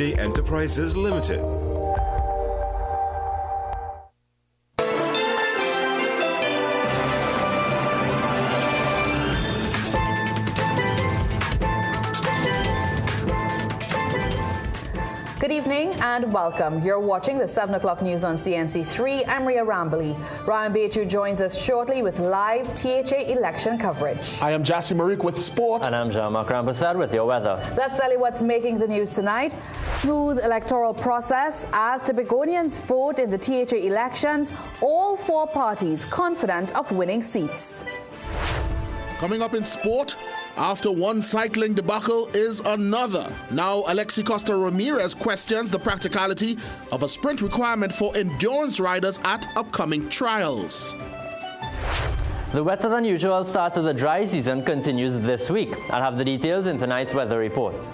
TJ Enterprises Limited. Good evening and welcome. You're watching the 7 o'clock news on CNC3. I'm Ria Rambali. Ryan Beatrice joins us shortly with live THA election coverage. I am Jassi Marik with sport. And I'm Jean-Marc Rampersad with your weather. Let's tell you what's making the news tonight. Smooth electoral process as Tobagonians vote in the THA elections. All four parties confident of winning seats. Coming up in sport, after one cycling debacle is another. Now, Alexi Costa Ramirez questions the practicality of a sprint requirement for endurance riders at upcoming trials. The wetter than usual start to the dry season continues this week. I'll have the details in tonight's weather report.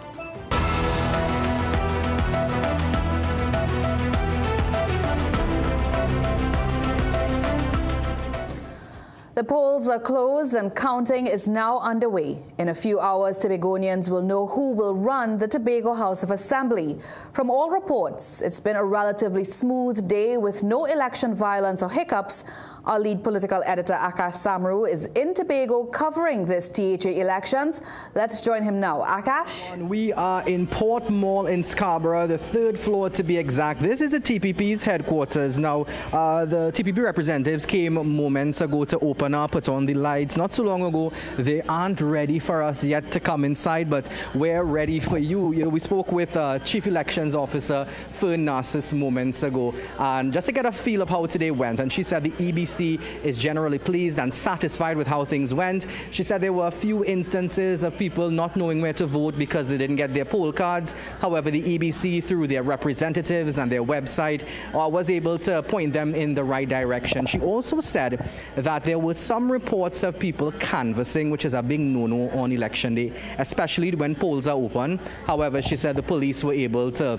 The polls are closed and counting is now underway. In a few hours, Tobagonians will know who will run the Tobago House of Assembly. From all reports, it's been a relatively smooth day with no election violence or hiccups. Our lead political editor, Akash Samru, is in Tobago covering this THA elections. Let's join him now. Akash? We are in Port Mall in Scarborough, the third floor to be exact. This is the TPP's headquarters. Now, the TPP representatives came moments ago to open up, put on the lights. Not so long ago, they aren't ready for us yet to come inside, but we're ready for you. You know, we spoke with Chief Elections Officer Fern Narcissus moments ago, and just to get a feel of how today went, and she said the EBC is generally pleased and satisfied with how things went. She said there were a few instances of people not knowing where to vote because they didn't get their poll cards. However, the EBC, through their representatives and their website, was able to point them in the right direction. She also said that there were some reports of people canvassing, which is a big no-no on election day, especially when polls are open. However, she said the police were able to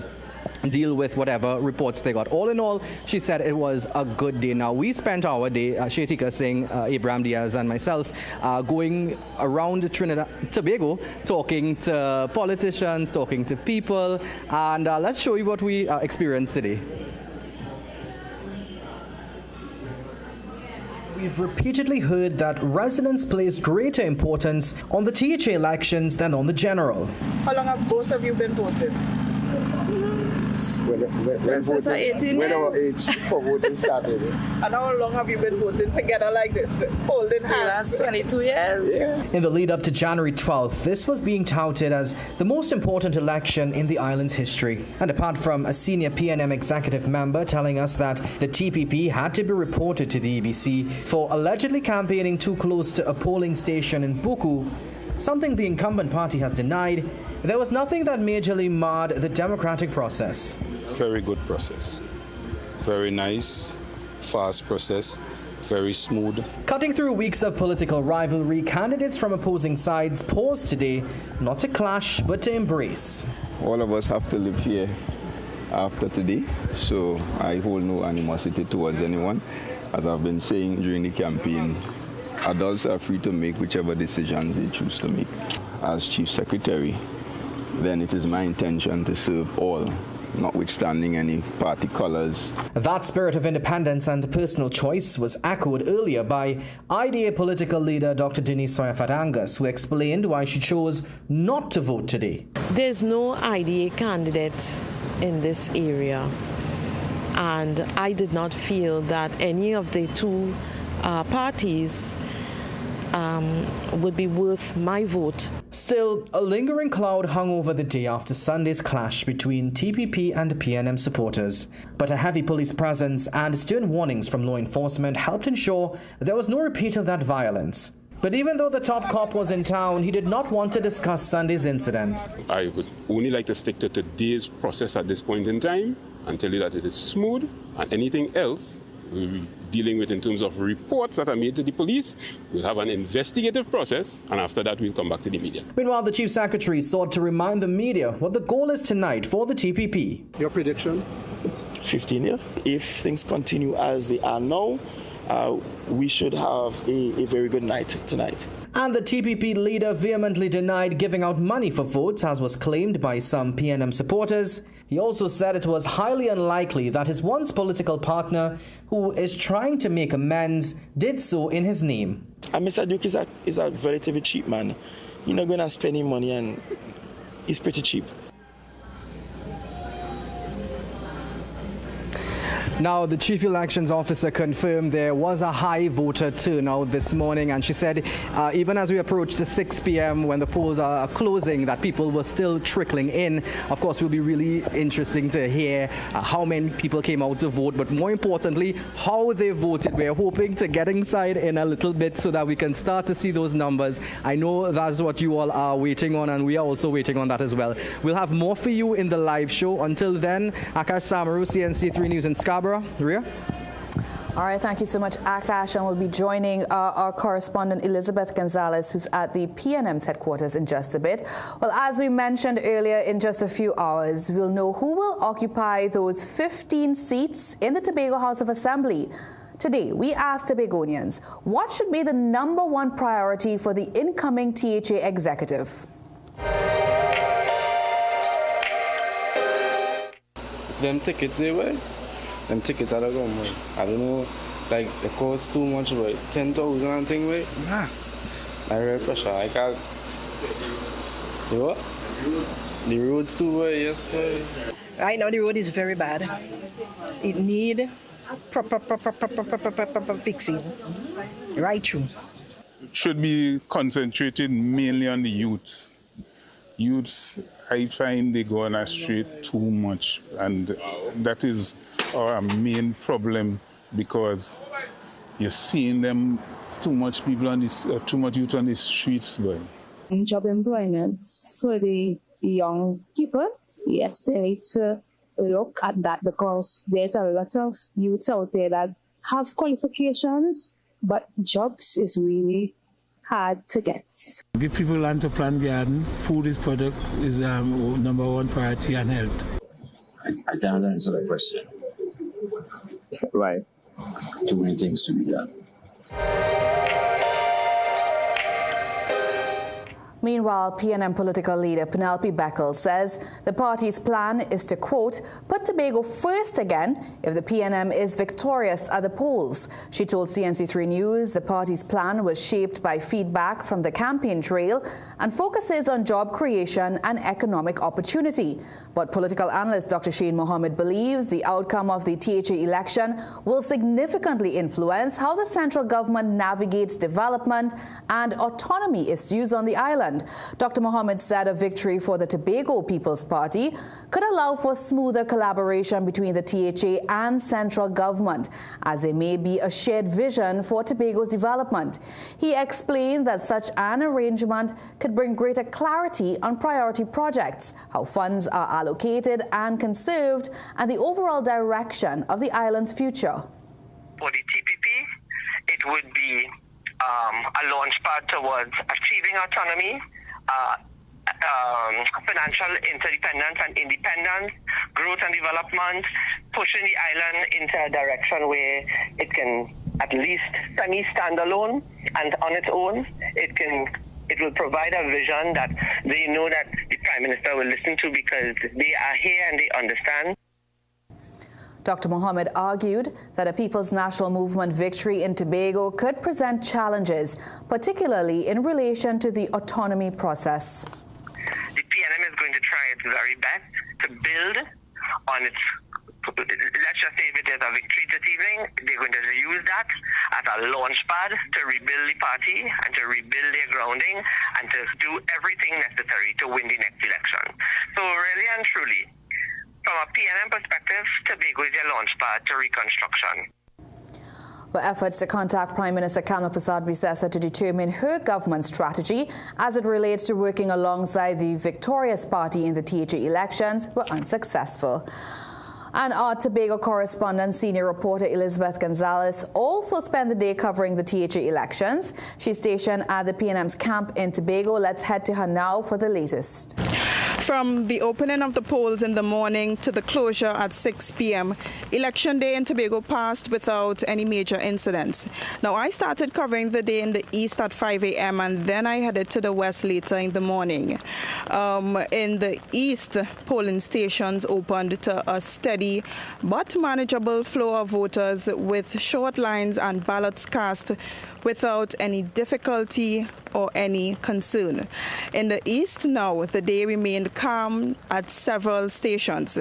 deal with whatever reports they got. All in all, she said it was a good day. Now, we spent our day, Shetika Singh, Abraham Diaz and myself, going around Trinidad Tobago, talking to politicians, talking to people, and let's show you what we experienced today. We've repeatedly heard that residents place greater importance on the THA elections than on the general. How long have both of you been voting? When our age for voting started. And how long have you been voting together like this, holding hands? Last 22 years. Yeah. In the lead up to January 12th, this was being touted as the most important election in the island's history. And apart from a senior PNM executive member telling us that the TPP had to be reported to the EBC for allegedly campaigning too close to a polling station in Buku, something the incumbent party has denied, there was nothing that majorly marred the democratic process. Very good process. Very nice, fast process, very smooth. Cutting through weeks of political rivalry, candidates from opposing sides paused today, not to clash, but to embrace. All of us have to live here after today, so I hold no animosity towards anyone. As I've been saying during the campaign, adults are free to make whichever decisions they choose to make. As Chief Secretary, then it is my intention to serve all, notwithstanding any party colors. That spirit of independence and personal choice was echoed earlier by IDA political leader Dr. Denise Soyafat-Angus, who explained why she chose not to vote today. There's no IDA candidate in this area, and I did not feel that any of the two parties would be worth my vote. Still, a lingering cloud hung over the day after Sunday's clash between TPP and PNM supporters. But a heavy police presence and stern warnings from law enforcement helped ensure there was no repeat of that violence. But even though the top cop was in town, he did not want to discuss Sunday's incident. I would only like to stick to today's process at this point in time and tell you that it is smooth, and anything else we'll be dealing with in terms of reports that are made to the police. We'll have an investigative process, and after that we'll come back to the media. Meanwhile, the Chief Secretary sought to remind the media what the goal is tonight for the TPP. Your prediction? 15 years. If things continue as they are now, we should have a very good night tonight. And the TPP leader vehemently denied giving out money for votes, as was claimed by some PNM supporters. He also said it was highly unlikely that his once political partner, who is trying to make amends, did so in his name. And Mr. Duke is a relatively cheap man. You're not going to spend any money, and he's pretty cheap. Now, the Chief Elections Officer confirmed there was a high voter turnout this morning, and she said even as we approach the 6 p.m. when the polls are closing, that people were still trickling in. Of course, it will be really interesting to hear how many people came out to vote, but more importantly, how they voted. We're hoping to get inside in a little bit so that we can start to see those numbers. I know that's what you all are waiting on, and we are also waiting on that as well. We'll have more for you in the live show. Until then, Akash Samaru, CNC3 News in Scarborough. Ria? All right, thank you so much, Akash. And we'll be joining our correspondent Elizabeth Gonzalez, who's at the PNM's headquarters in just a bit. Well, as we mentioned earlier, in just a few hours, we'll know who will occupy those 15 seats in the Tobago House of Assembly. Today, we asked Tobagonians, what should be the #1 priority for the incoming THA executive? It's them tickets, way. Them tickets are going, man. I don't know, like, it costs too much, way. 10,000 and thing, way. Nah. I real pressure. I can't. You what? The roads too, way, yes, way. Right now, the road is very bad. It need proper fixing. Right through. Should be concentrated mainly on the youths. Youths, I find they go on the street too much, and that is our main problem, because you're seeing them too much people on this, too much youth on the streets, boy. Job employment for the young people, yes, they need to look at that, because there's a lot of youths out there that have qualifications, but jobs is really hard to get. Give people land to plant garden. Food is product is #1 priority, and health. I can't answer that question. Right. Too many things to be done. Meanwhile, PNM political leader Penelope Beckel says the party's plan is to, quote, put Tobago first again if the PNM is victorious at the polls. She told CNC3 News the party's plan was shaped by feedback from the campaign trail and focuses on job creation and economic opportunity. But political analyst Dr. Shane Mohammed believes the outcome of the THA election will significantly influence how the central government navigates development and autonomy issues on the island. Dr. Mohammed said a victory for the Tobago People's Party could allow for smoother collaboration between the THA and central government, as there may be a shared vision for Tobago's development. He explained that such an arrangement could bring greater clarity on priority projects, how funds are allocated and conserved, and the overall direction of the island's future. For the TPP, it would be a launchpad towards achieving autonomy, financial interdependence and independence, growth and development, pushing the island into a direction where it can at least semi-stand alone, and on its own, it will provide a vision that they know that the Prime Minister will listen to, because they are here and they understand. Dr. Mohammed argued that a People's National Movement victory in Tobago could present challenges, particularly in relation to the autonomy process. The PNM is going to try its very best to build on its, let's just say if it is a victory this evening, they're going to use that as a launch pad to rebuild the party and to rebuild their grounding and to do everything necessary to win the next election. So really and truly, from a PNM perspective, Tobago is their launch pad to reconstruction. But efforts to contact Prime Minister Kamla Persad-Bissessar to determine her government strategy as it relates to working alongside the victorious party in the THA elections were unsuccessful. And our Tobago correspondent, senior reporter Elizabeth Gonzalez, also spent the day covering the THA elections. She's stationed at the PNM's camp in Tobago. Let's head to her now for the latest. From the opening of the polls in the morning to the closure at 6 p.m., Election Day in Tobago passed without any major incidents. Now, I started covering the day in the east at 5 a.m. and then I headed to the west later in the morning. In the east, polling stations opened to a steady but manageable flow of voters with short lines and ballots cast without any difficulty or any concern. In the east now, the day remained calm at several stations.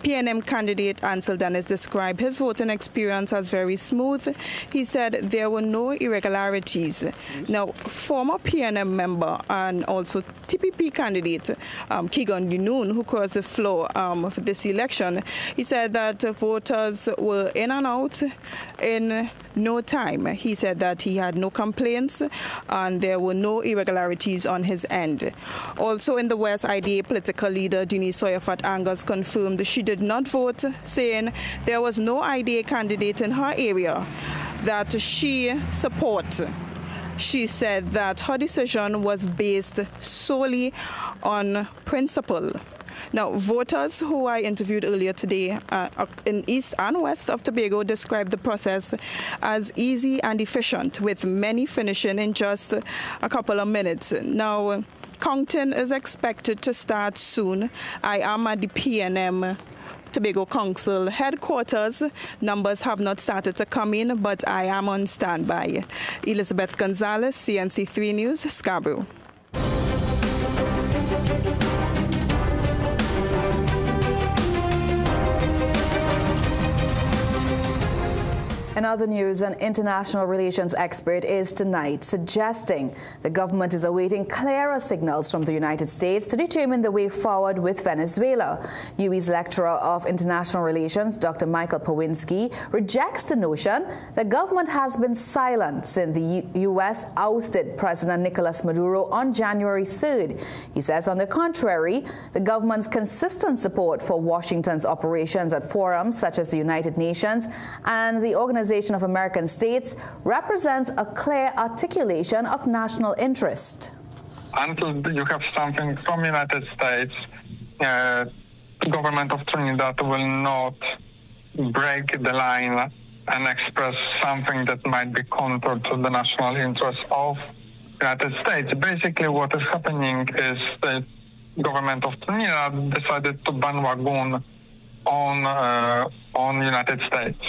PNM candidate Ansel Dennis described his voting experience as very smooth. He said there were no irregularities. Now, former PNM member and also TPP candidate Keegan Dinoon, who crossed the floor for this election, he said that voters were in and out in no time. He said that he had no complaints and there were no irregularities on his end. Also in the West, IDA political leader Denise Soyafat Angus confirmed she did not vote, saying there was no IDA candidate in her area that she supports. She said that her decision was based solely on principle. Now, voters who I interviewed earlier today in east and west of Tobago described the process as easy and efficient, with many finishing in just a couple of minutes. Now, counting is expected to start soon. I am at the PNM Tobago Council headquarters. Numbers have not started to come in, but I am on standby. Elizabeth Gonzalez, CNC3 News, Scarborough. In other news, an international relations expert is tonight suggesting the government is awaiting clearer signals from the United States to determine the way forward with Venezuela. UWI's lecturer of international relations, Dr. Michael Powinski, rejects the notion the government has been silent since the U.S. ousted President Nicolas Maduro on January 3rd. He says, on the contrary, the government's consistent support for Washington's operations at forums such as the United Nations and the Organization of American States represents a clear articulation of national interest. Until you have something from the United States, the government of Trinidad will not break the line and express something that might be counter to the national interest of the United States. Basically, what is happening is the government of Trinidad decided to bandwagon on United States.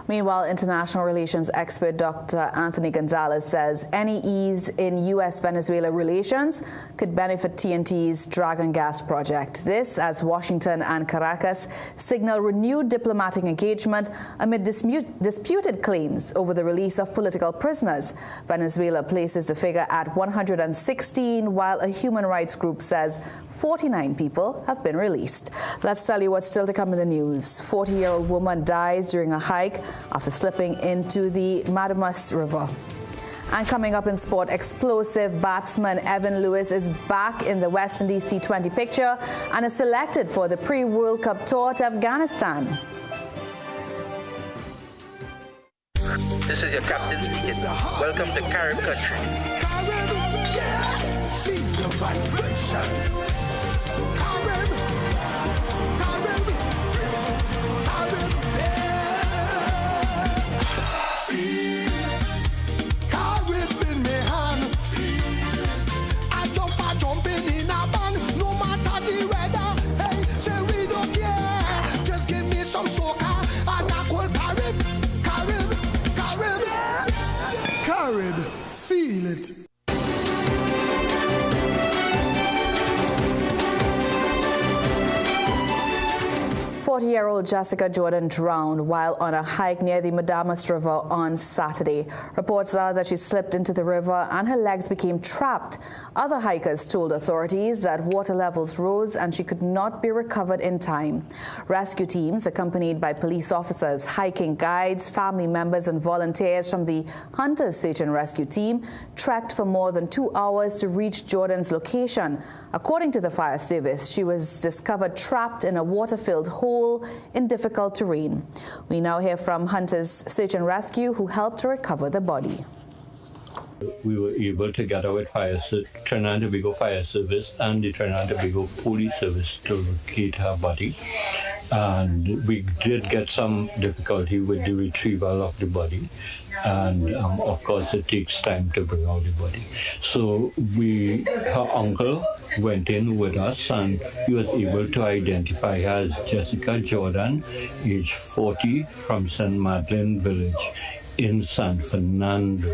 Meanwhile, international relations expert Dr. Anthony Gonzalez says any ease in U.S.-Venezuela relations could benefit TNT's Dragon Gas project. This as Washington and Caracas signal renewed diplomatic engagement amid disputed claims over the release of political prisoners. Venezuela places the figure at 116, while a human rights group says 49 people have been released. Let's tell you what's still to come in the news. 40-year-old woman dies during a hike after slipping into the Madamus River. And coming up in sport, explosive batsman Evan Lewis is back in the West Indies T20 picture and is selected for the pre-World Cup tour to Afghanistan. This is your captain speaking. Welcome to Carib Country. Feel the vibration. Some soca and I call Carib, feel it. 40-year-old Jessica Jordan drowned while on a hike near the Madamus River on Saturday. Reports are that she slipped into the river and her legs became trapped. Other hikers told authorities that water levels rose and she could not be recovered in time. Rescue teams, accompanied by police officers, hiking guides, family members and volunteers from the Hunters Search and Rescue Team, trekked for more than 2 hours to reach Jordan's location. According to the fire service, she was discovered trapped in a water-filled hole in difficult terrain. We now hear from Hunters Search and Rescue, who helped to recover the body. We were able to get out with Trinidad and Tobago Fire Service and the Trinidad and Tobago Police Service to locate her body. And we did get some difficulty with the retrieval of the body. And of course, it takes time to bring out the body. So her uncle went in with us, and he was able to identify her as Jessica Jordan, age 40, from St. Madeleine Village in San Fernando.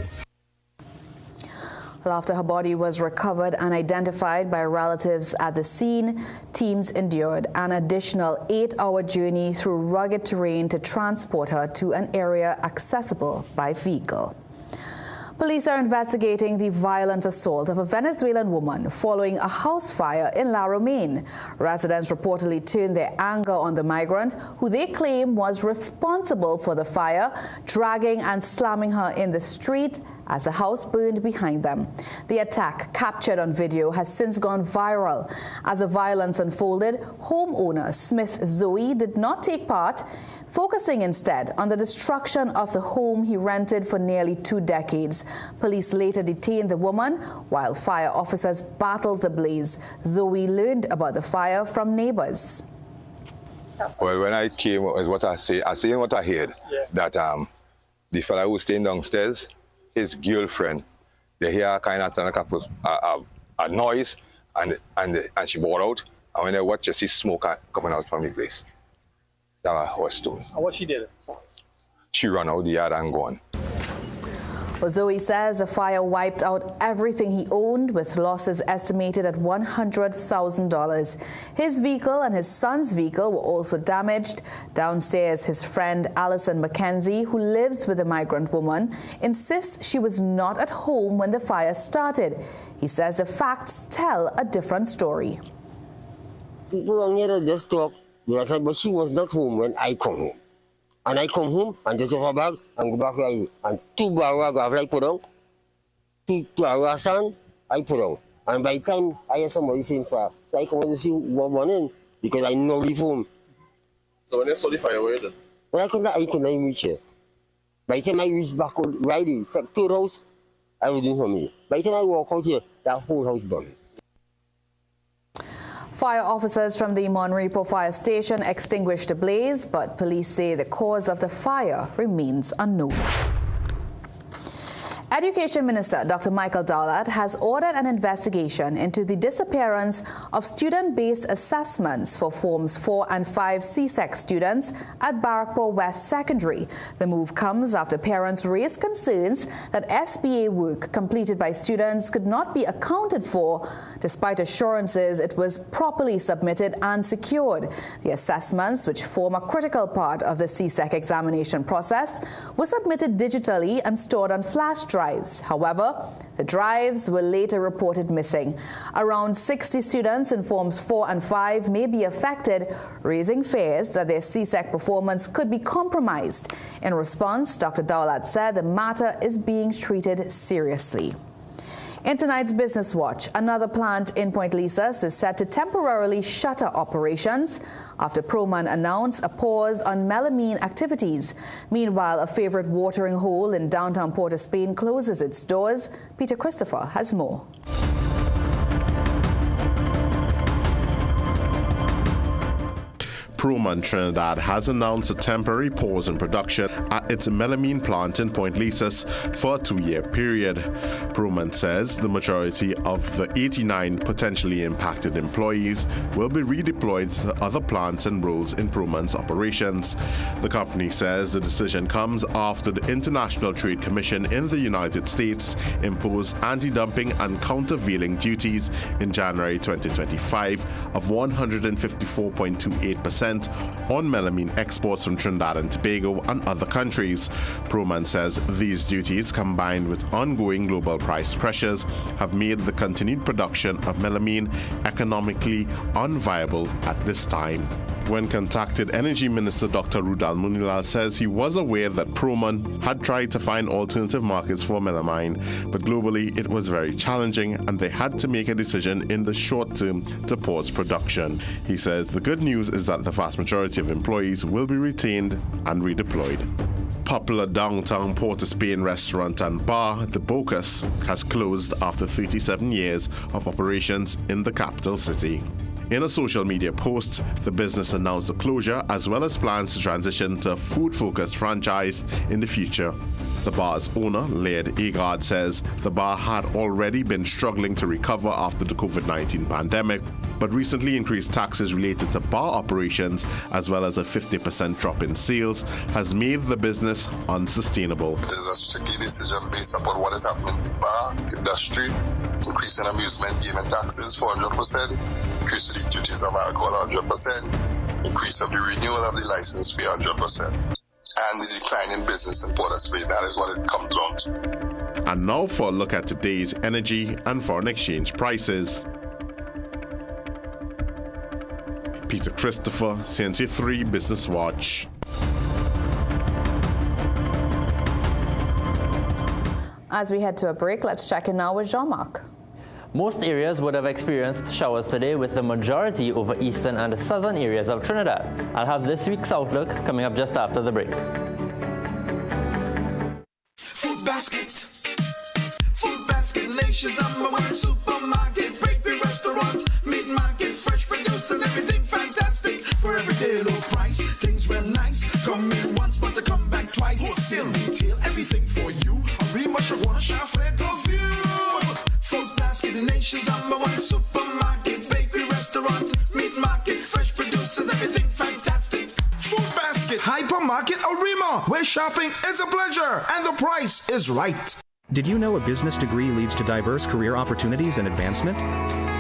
Well, after her body was recovered and identified by relatives at the scene, teams endured an additional 8-hour journey through rugged terrain to transport her to an area accessible by vehicle. Police are investigating the violent assault of a Venezuelan woman following a house fire in Lomain. Residents reportedly turned their anger on the migrant, who they claim was responsible for the fire, dragging and slamming her in the street as the house burned behind them. The attack, captured on video, has since gone viral. As the violence unfolded, homeowner Smith Zoe did not take part, focusing instead on the destruction of the home he rented for nearly 2 decades. Police later detained the woman while fire officers battled the blaze. Zoe learned about the fire from neighbors. Well, when I came, is what I say. I seen what I heard, that the fellow who was staying downstairs, his girlfriend, they hear kind of a noise, and she brought out, and when they watch, you see smoke coming out from the place. That was told. And what she did? She ran out the yard and gone. Well, Zoe says the fire wiped out everything he owned, with losses estimated at $100,000. His vehicle and his son's vehicle were also damaged. Downstairs, his friend Alison McKenzie, who lives with the migrant woman, insists she was not at home when the fire started. He says the facts tell a different story. People on here just talk, but she was not home when I come home. And I come home and just have a bag and go back where I live. And 2 barrels of I put on, 2 barrels of sand I put on. And by the time I hear somebody saying fire, so I come to see what went in because I know leave home. So when they saw the fire, where you did? When I couldn't even reach here. By the time I reach back on Riley, third house, I was doing for me. By the time I walk out here, that whole house burned. Fire officers from the Monrepo Fire Station extinguished the blaze, but police say the cause of the fire remains unknown. Education Minister Dr. Michael Dowlett has ordered an investigation into the disappearance of student-based assessments for Forms 4 and 5 CSEC students at Barrackpore West Secondary. The move comes after parents raised concerns that SBA work completed by students could not be accounted for, despite assurances it was properly submitted and secured. The assessments, which form a critical part of the CSEC examination process, were submitted digitally and stored on flash drives. However, the drives were later reported missing. Around 60 students in Forms 4 and 5 may be affected, raising fears that their CSEC performance could be compromised. In response, Dr. Dowlett said the matter is being treated seriously. In tonight's Business Watch, another plant in Point Lisas is set to temporarily shutter operations after Proman announced a pause on melamine activities. Meanwhile, a favorite watering hole in downtown Port of Spain closes its doors. Peter Christopher has more. Proman Trinidad has announced a temporary pause in production at its melamine plant in Point Lisas for a 2-year period. Proman says the majority of the 89 potentially impacted employees will be redeployed to other plants and roles in Proman's operations. The company says the decision comes after the International Trade Commission in the United States imposed anti-dumping and countervailing duties in January 2025 of 154.28% on melamine exports from Trinidad and Tobago and other countries. Proman says these duties, combined with ongoing global price pressures, have made the continued production of melamine economically unviable at this time. When contacted, Energy Minister Dr. Rudal Munilal says he was aware that Proman had tried to find alternative markets for melamine, but globally it was very challenging and they had to make a decision in the short term to pause production. He says the good news is that the vast majority of employees will be retained and redeployed. popular downtown Port of Spain restaurant and bar, The Bocas, has closed after 37 years of operations in the capital city. In a social media post, the business announced the closure as well as plans to transition to a food-focused franchise in the future. The bar's owner, Laird Agard, says the bar had already been struggling to recover after the COVID-19 pandemic, but recently increased taxes related to bar operations as well as a 50% drop in sales has made the business unsustainable. It is a strictly decision based upon what is happening in the bar industry, increasing amusement gaming taxes 400%, increase the duties of alcohol 100%, increase of the renewal of the license fee 100%. And the decline in business in Port of Spain. That is what it comes down to. And now for a look at today's energy and foreign exchange prices. Peter Christopher, CNC3 Business Watch. As we head to a break, let's check in now with Jean-Marc. Most areas would have experienced showers today, with the majority over eastern and the southern areas of Trinidad. I'll have this week's outlook coming up just after the break. Food Basket. Food Basket, nation's #1 supermarket, bakery, restaurant, meat market, fresh producers, everything fantastic. For everyday low price, things real nice. Come in once, but to come back twice. Wholesale, retail, everything for you. A Rima, Shagwana, Shafle, Curfew. Food Basket, the nation's #1 supermarket, bakery, restaurant, meat market, fresh producers, everything fantastic. Food Basket, hypermarket, Arima, where shopping is a pleasure and the price is right. Did you know a business degree leads to diverse career opportunities and advancement?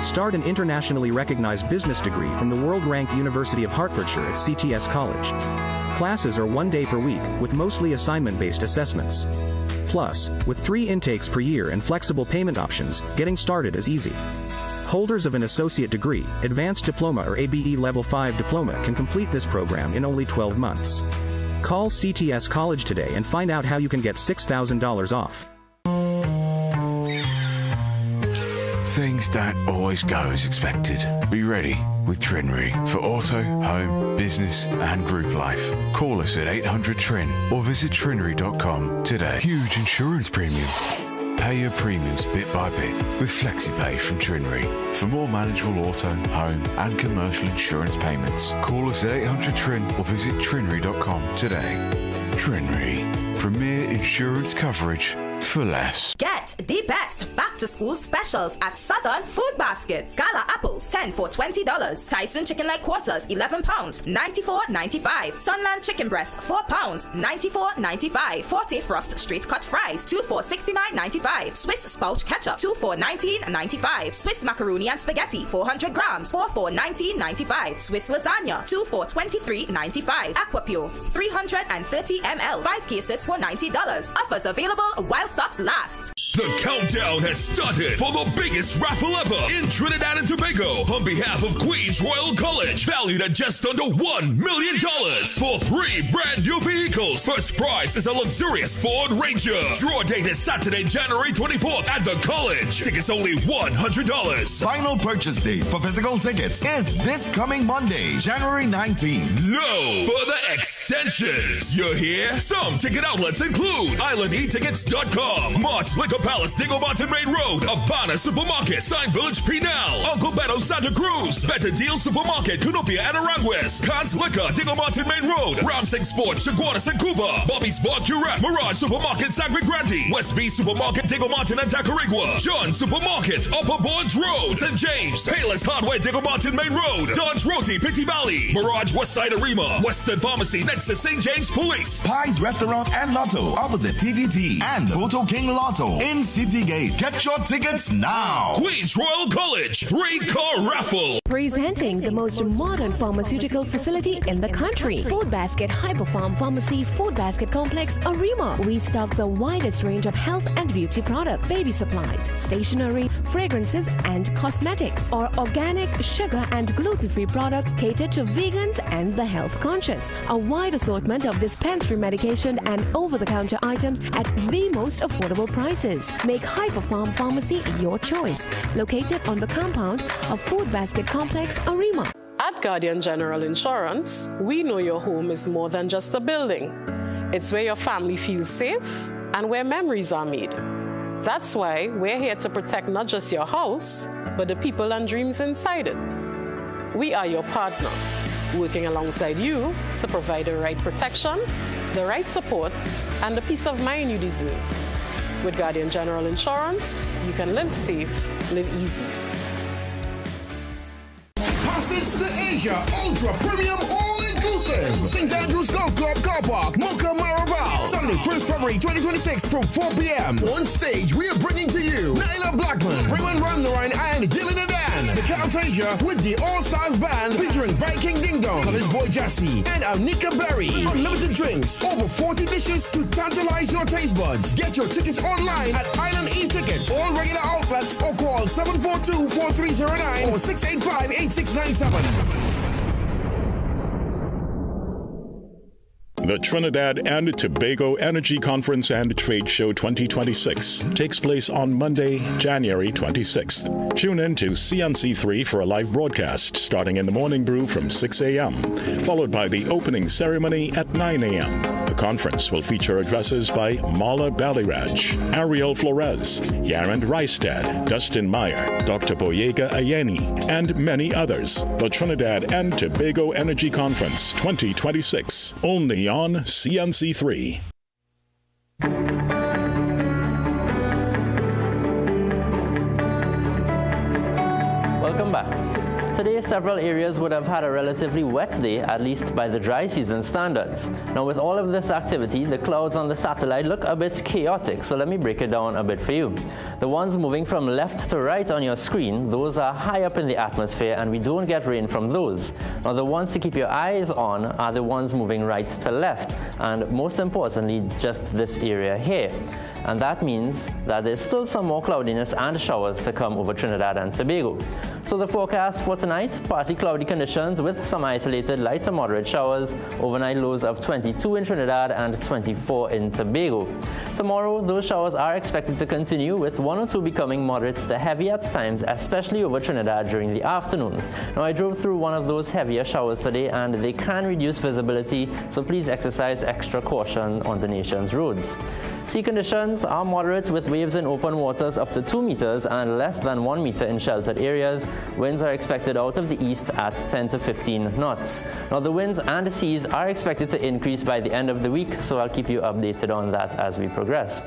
Start an internationally recognized business degree from the world-ranked University of Hertfordshire at CTS College. Classes are 1 day per week, with mostly assignment-based assessments. Plus, with 3 intakes per year and flexible payment options, getting started is easy. Holders of an associate degree, advanced diploma or ABE Level 5 diploma can complete this program in only 12 months. Call CTS College today and find out how you can get $6,000 off. Things don't always go as expected. Be ready with Trinry for auto, home, business and group life. Call us at 800-TRIN or visit trinry.com today. Huge insurance premium. Pay your premiums bit by bit with FlexiPay from Trinry. For more manageable auto, home and commercial insurance payments, call us at 800-TRIN or visit trinry.com today. Trinry. Premier insurance coverage for less. Get the best back-to-school specials at Southern Food Baskets. Gala apples, 10 for $20. Tyson chicken leg quarters, 11 pounds, $94.95. Sunland chicken breast, 4 pounds, $94.95. Forte Frost straight cut fries, 2 for $69.95. Swiss spouch ketchup, 2 for $19.95. Swiss macaroni and spaghetti, 400 grams, 4 for $19.95. Swiss lasagna, 2 for $23.95. Aquapure, 330 ml, 5 cases for $90. Offers available while stocks last. The countdown has started for the biggest raffle ever in Trinidad and Tobago on behalf of Queens Royal College, valued at just under $1 million for 3 brand new vehicles. First prize is a luxurious Ford Ranger. Draw date is Saturday, January 24th at the college. Tickets only $100. Final purchase date for physical tickets is this coming Monday, January 19th. No further extensions. You hear? Some ticket outlets include islandetickets.com, Mart's Liquor Palace, Dingle Martin Main Road, Abana Supermarket, Sign Village, Pinal, Uncle Beto, Santa Cruz, Better Deal Supermarket, Cunupia and Aranguez, Khan's Liquor, Dingle Martin Main Road, Ramsing Sports, Chaguanas and Cuba, Bobby's Bar Curette, Mirage Supermarket, Sangre Grande, West B Supermarket, Dingle Martin and Tacarigua, John Supermarket, Upper Bourne Road, St. James, Payless Hardware, Dingle Martin Main Road, Don's Roti, Pitti Valley, Mirage Westside Arima, Western Pharmacy next to St. James Police, Pies Restaurant and Lotto, opposite TTT, and Photo King Lotto in City Gate. Get your tickets now. Queens Royal College 3-car raffle. Presenting the most modern pharmaceutical facility in the country. Food Basket Hyperfarm Pharmacy Food Basket Complex, Arima. We stock the widest range of health and beauty products, baby supplies, stationery, fragrances, and cosmetics. Our organic, sugar, and gluten-free products cater to vegans and the health conscious. A wide assortment of dispensary medication and over-the-counter items at the most affordable prices. Make Hyperfarm Pharmacy your choice. Located on the compound of Food Basket Complex, Arima. At Guardian General Insurance, we know your home is more than just a building. It's where your family feels safe and where memories are made. That's why we're here to protect not just your house, but the people and dreams inside it. We are your partner, working alongside you to provide the right protection, the right support, and the peace of mind you deserve. With Guardian General Insurance, you can live safe, live easy. Passage to Asia, ultra premium, all-inclusive. St. Andrews Golf Club Car Park, Mocha Marabal. Sunday, 1st February 2026 from 4 p.m. On stage, we are bringing to you Nyla Blackman, Raymond Randarine, and Dylan Adan. The Count Asia with the All-Stars Band featuring Viking Ding Dong, College Boy Jassy, and Anika Berry. Unlimited drinks, over 40 dishes to tantalize your taste buds. Get your tickets online at Island E-Tickets, all regular outlets, or call 742-4309 or 685-8697. The Trinidad and Tobago Energy Conference and Trade Show 2026 takes place on Monday, January 26th. Tune in to CNC3 for a live broadcast starting in the morning brew from 6 a.m., followed by the opening ceremony at 9 a.m. The conference will feature addresses by Mala Baliraj, Ariel Flores, Yarand Reistad, Dustin Meyer, Dr. Boyega Ayeni, and many others. The Trinidad and Tobago Energy Conference 2026, only on CNC3. Welcome back. Today, several areas would have had a relatively wet day, at least by the dry season standards. Now, with all of this activity, the clouds on the satellite look a bit chaotic, so let me break it down a bit for you. The ones moving from left to right on your screen, those are high up in the atmosphere, and we don't get rain from those. Now, the ones to keep your eyes on are the ones moving right to left, and most importantly, just this area here. And that means that there's still some more cloudiness and showers to come over Trinidad and Tobago. So the forecast for tonight, partly cloudy conditions with some isolated light to moderate showers, overnight lows of 22 in Trinidad and 24 in Tobago. Tomorrow, those showers are expected to continue, with one or two becoming moderate to heavy at times, especially over Trinidad during the afternoon. Now, I drove through one of those heavier showers today, and they can reduce visibility, so please exercise extra caution on the nation's roads. Sea conditions are moderate, with waves in open waters up to 2 meters and less than 1 meter in sheltered areas. Winds are expected out of the east at 10 to 15 knots. Now, the winds and the seas are expected to increase by the end of the week, so I'll keep you updated on that as we progress.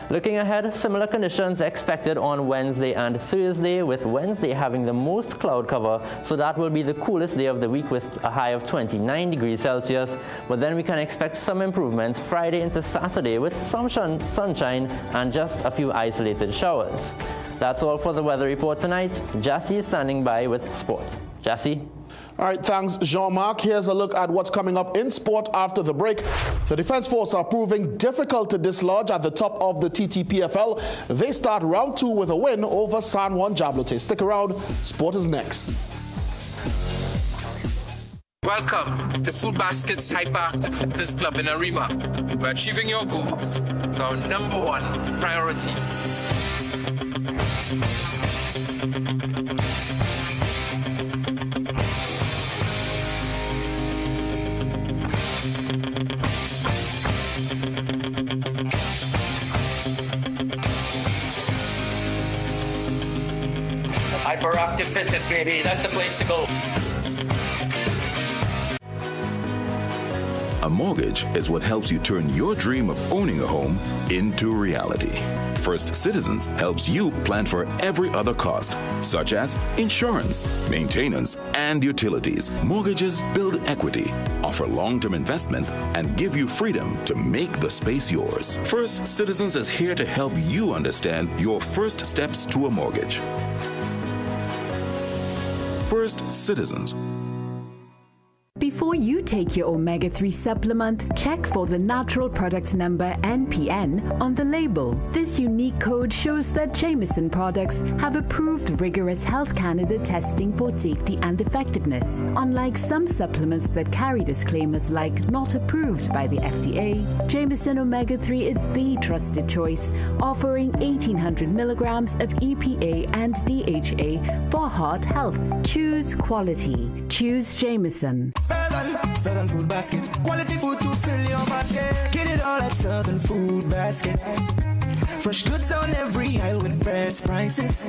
Looking ahead, similar conditions expected on Wednesday and Thursday, with Wednesday having the most cloud cover, so that will be the coolest day of the week with a high of 29 degrees Celsius. But then we can expect some improvement Friday into Saturday with some sunshine and just a few isolated showers. That's all for the weather report tonight. Jassy is standing by with sport. Jassy? All right, thanks, Jean-Marc. Here's a look at what's coming up in sport after the break. The Defense Force are proving difficult to dislodge at the top of the TTPFL. They start round 2 with a win over San Juan Jablote. Stick around. Sport is next. Welcome to Food Basket's Hyperactive Fitness Club in Arima, where achieving your goals is our #1 priority. Hyperactive Fitness, baby. That's the place to go. A mortgage is what helps you turn your dream of owning a home into reality. First Citizens helps you plan for every other cost, such as insurance, maintenance, and utilities. Mortgages build equity, offer long-term investment, and give you freedom to make the space yours. First Citizens is here to help you understand your first steps to a mortgage. First Citizens. Before you take your omega-3 supplement, check for the natural product number NPN on the label. This unique code shows that Jameson products have approved rigorous Health Canada testing for safety and effectiveness. Unlike some supplements that carry disclaimers like not approved by the FDA, Jameson omega-3 is the trusted choice, offering 1,800 milligrams of EPA and DHA for heart health. Choose quality. Choose Jameson. Southern Food Basket. Quality food to fill your basket. Get it all at Southern Food Basket. Fresh goods on every aisle with best prices.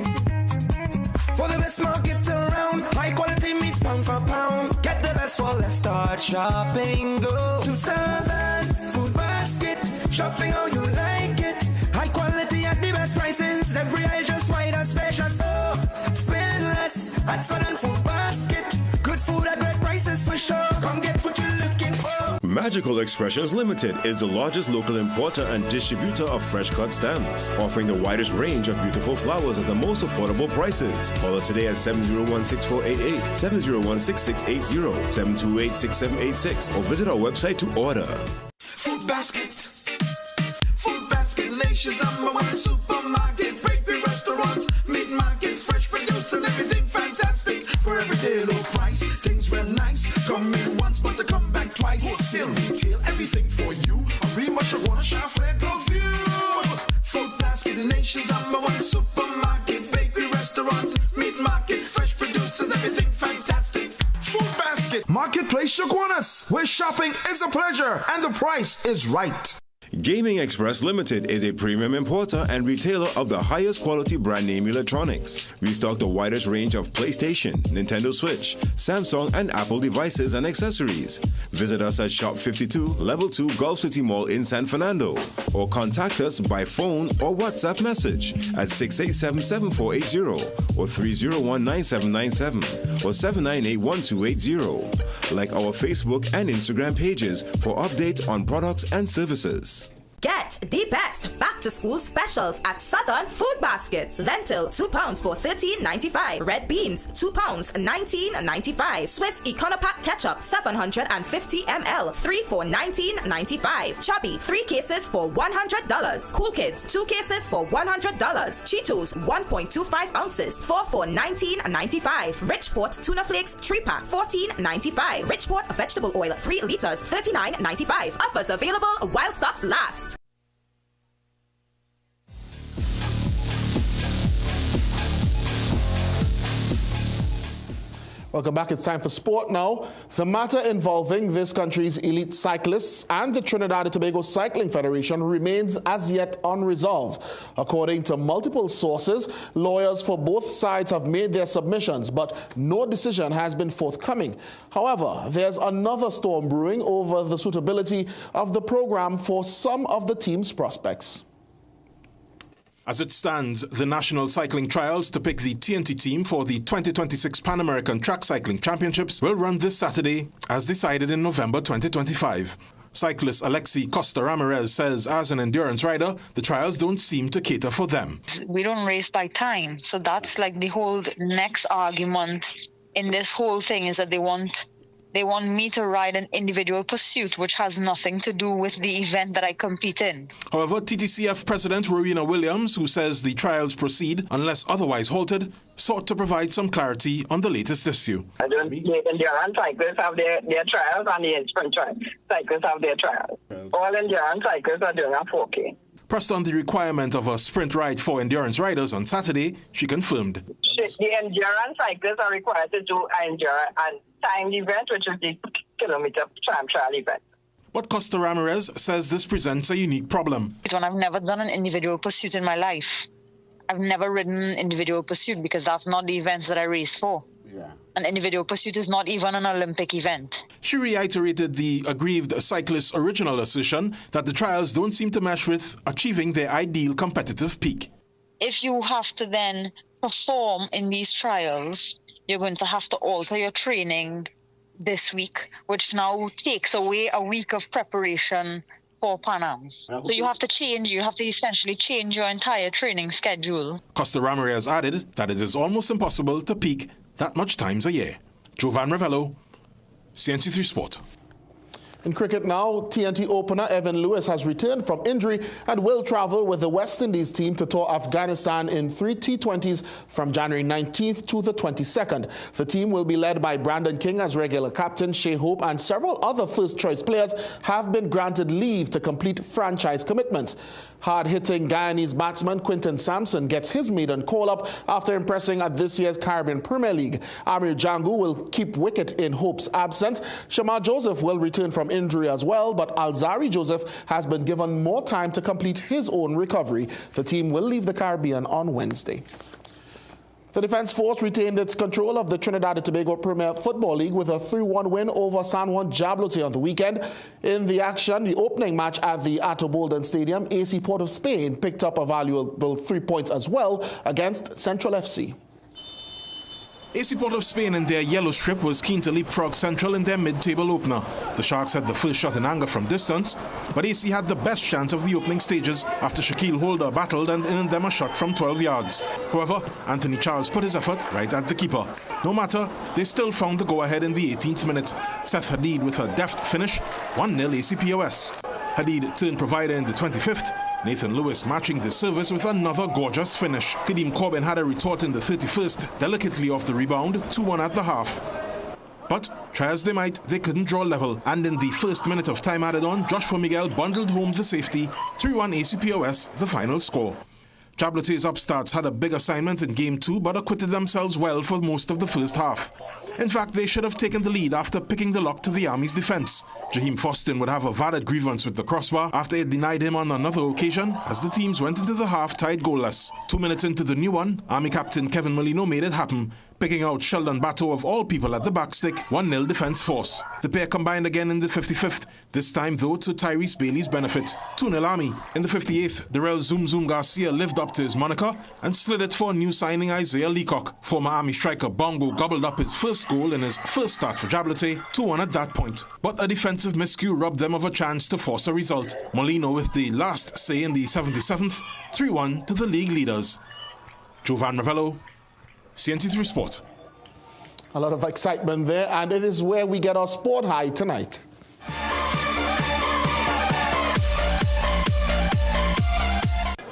For the best market around, high quality meat pound for pound. Get the best for less, start shopping. Go to Southern Food Basket. Shopping how you like it. High quality at the best prices. Every aisle just wide and spacious. So spend less at Southern Food Basket. Good food at great prices for sure. Come get what you're looking for. Magical Expressions Limited is the largest local importer and distributor of fresh cut stems, offering the widest range of beautiful flowers at the most affordable prices. Call us today at 701-6488, 701-6680, 728-6786, or visit our website to order. Food Basket. Food Basket, nation's #1 supermarket. Bakery, restaurant, meat market, fresh produce and everything fantastic. For everyday low price, things real nice. Come in once, but to come back twice. Wholesale, retail, everything for you. A real much wanna shop for go view. Food Basket, the nation's #1 supermarket. Bakery, restaurant, meat market, fresh produce and everything fantastic. Food Basket. Marketplace Shaguanas, where shopping is a pleasure and the price is right. Gaming Express Limited is a premium importer and retailer of the highest quality brand name electronics. We stock the widest range of PlayStation, Nintendo Switch, Samsung, and Apple devices and accessories. Visit us at Shop 52, Level 2, Gulf City Mall in San Fernando, or contact us by phone or WhatsApp message at 687-7480 or 301-9797 or 798-1280. Like our Facebook and Instagram pages for updates on products and services. Get the best back-to-school specials at Southern Food Baskets. Lentil, £2 for $13.95. Red beans, £2, $19.95. Swiss Econopack ketchup, 750 ml, 3 for $19.95. Chubby, 3 cases for $100. Cool Kids, 2 cases for $100. Cheetos, 1.25 ounces, 4 for $19.95. Richport tuna flakes, 3-pack, $14.95. Richport vegetable oil, 3 liters, $39.95. Offers available while stocks last. Welcome back. It's time for sport now. The matter involving this country's elite cyclists and the Trinidad and Tobago Cycling Federation remains as yet unresolved. According to multiple sources, lawyers for both sides have made their submissions, but no decision has been forthcoming. However, there's another storm brewing over the suitability of the program for some of the team's prospects. As it stands, the national cycling trials to pick the TNT team for the 2026 Pan American Track Cycling Championships will run this Saturday, as decided in November 2025. Cyclist Alexi Costa Ramirez says as an endurance rider, the trials don't seem to cater for them. We don't race by time, so that's like the whole next argument in this whole thing is that they want me to ride an individual pursuit, which has nothing to do with the event that I compete in. However, TTCF President Rowena Williams, who says the trials proceed unless otherwise halted, sought to provide some clarity on the latest issue. I don't think endurance cyclists have their trials and the sprint cyclists have their trials. All endurance cyclists are doing a 4K. Pressed on the requirement of a sprint ride for endurance riders on Saturday, she confirmed. The endurance cyclists are required to do an timed event, which is the kilometer time trial event. But Costa Ramirez says this presents a unique problem. I've never done an individual pursuit in my life. I've never ridden an individual pursuit because that's not the events that I race for. Yeah. An individual pursuit is not even an Olympic event. She reiterated the aggrieved cyclist's original assertion that the trials don't seem to mesh with achieving their ideal competitive peak. If you have to then perform in these trials, you're going to have to alter your training this week, which now takes away a week of preparation for Pan Ams. So you have to essentially change your entire training schedule. Costa Ramirez added that it is almost impossible to peak that much times a year. Jovan Ravello, CNC3 Sport. In cricket now, TNT opener Evan Lewis has returned from injury and will travel with the West Indies team to tour Afghanistan in 3 T20s from January 19th to the 22nd. The team will be led by Brandon King as regular captain. Shea Hope and several other first-choice players have been granted leave to complete franchise commitments. Hard-hitting Guyanese batsman Quinton Sampson gets his maiden call-up after impressing at this year's Caribbean Premier League. Amir Jangu will keep wicket in Hope's absence. Shamar Joseph will return from injury as well, but Alzari Joseph has been given more time to complete his own recovery. The team will leave the Caribbean on Wednesday. The Defence Force retained its control of the Trinidad and Tobago Premier Football League with a 3-1 win over San Juan Jablote on the weekend. In the action, the opening match at the Ato Bolden Stadium, AC Port of Spain picked up a valuable 3 points as well against Central FC. AC Port of Spain in their yellow strip was keen to leapfrog Central in their mid-table opener. The Sharks had the first shot in anger from distance, but AC had the best chance of the opening stages after Shaquille Holder battled and earned them a shot from 12 yards. However, Anthony Charles put his effort right at the keeper. No matter, they still found the go-ahead in the 18th minute. Seth Hadid with a deft finish, 1-0 ACPOS. Hadid turned provider in the 25th. Nathan Lewis matching the service with another gorgeous finish. Kadeem Corbin had a retort in the 31st, delicately off the rebound, 2-1 at the half. But, try as they might, they couldn't draw level, and in the first minute of time added on, Joshua Miguel bundled home the safety, 3-1 ACPOS, the final score. Jablote's upstarts had a big assignment in Game 2, but acquitted themselves well for most of the first half. In fact, they should have taken the lead after picking the lock to the Army's defence. Jaheim Fostin would have a valid grievance with the crossbar after it denied him on another occasion as the teams went into the half tied goalless. 2 minutes into the new one, Army captain Kevin Molino made it happen, picking out Sheldon Bato of all people at the backstick, 1-0 Defence Force. The pair combined again in the 55th, this time though to Tyrese Bailey's benefit, 2-0 Army. In the 58th, Darrell Zoom Zoom Garcia lived up to his moniker and slid it for new signing Isaiah Leacock. Former Army striker Bongo gobbled up his first goal in his first start for Jablote, 2-1 at that point. But a defensive miscue robbed them of a chance to force a result. Molino with the last say in the 77th, 3-1 to the league leaders. Jovan Ravello, CNC3 Sport. A lot of excitement there, and it is where we get our sport high tonight.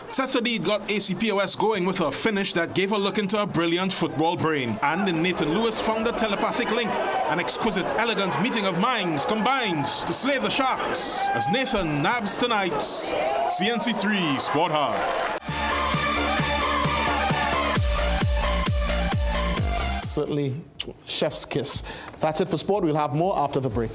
Seth Hadid got ACPOS going with a finish that gave a look into a brilliant football brain. And in Nathan Lewis found a telepathic link. An exquisite, elegant meeting of minds combines to slay the Sharks as Nathan nabs tonight's CNC3 Sport High. Certainly chef's kiss. That's it for sport. We'll have more after the break.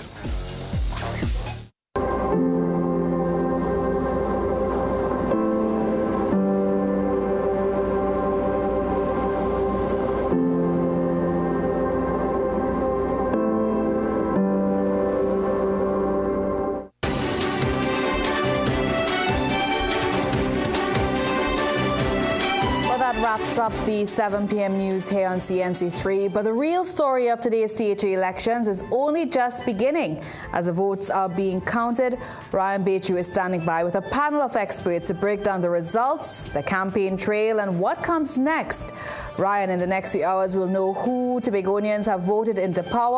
Wraps up the 7 p.m. news here on CNC3, but the real story of today's THA elections is only just beginning. As the votes are being counted, Ryan Bechu is standing by with a panel of experts to break down the results, the campaign trail, and what comes next. Ryan, in the next few hours, will know who Tobagonians have voted into power.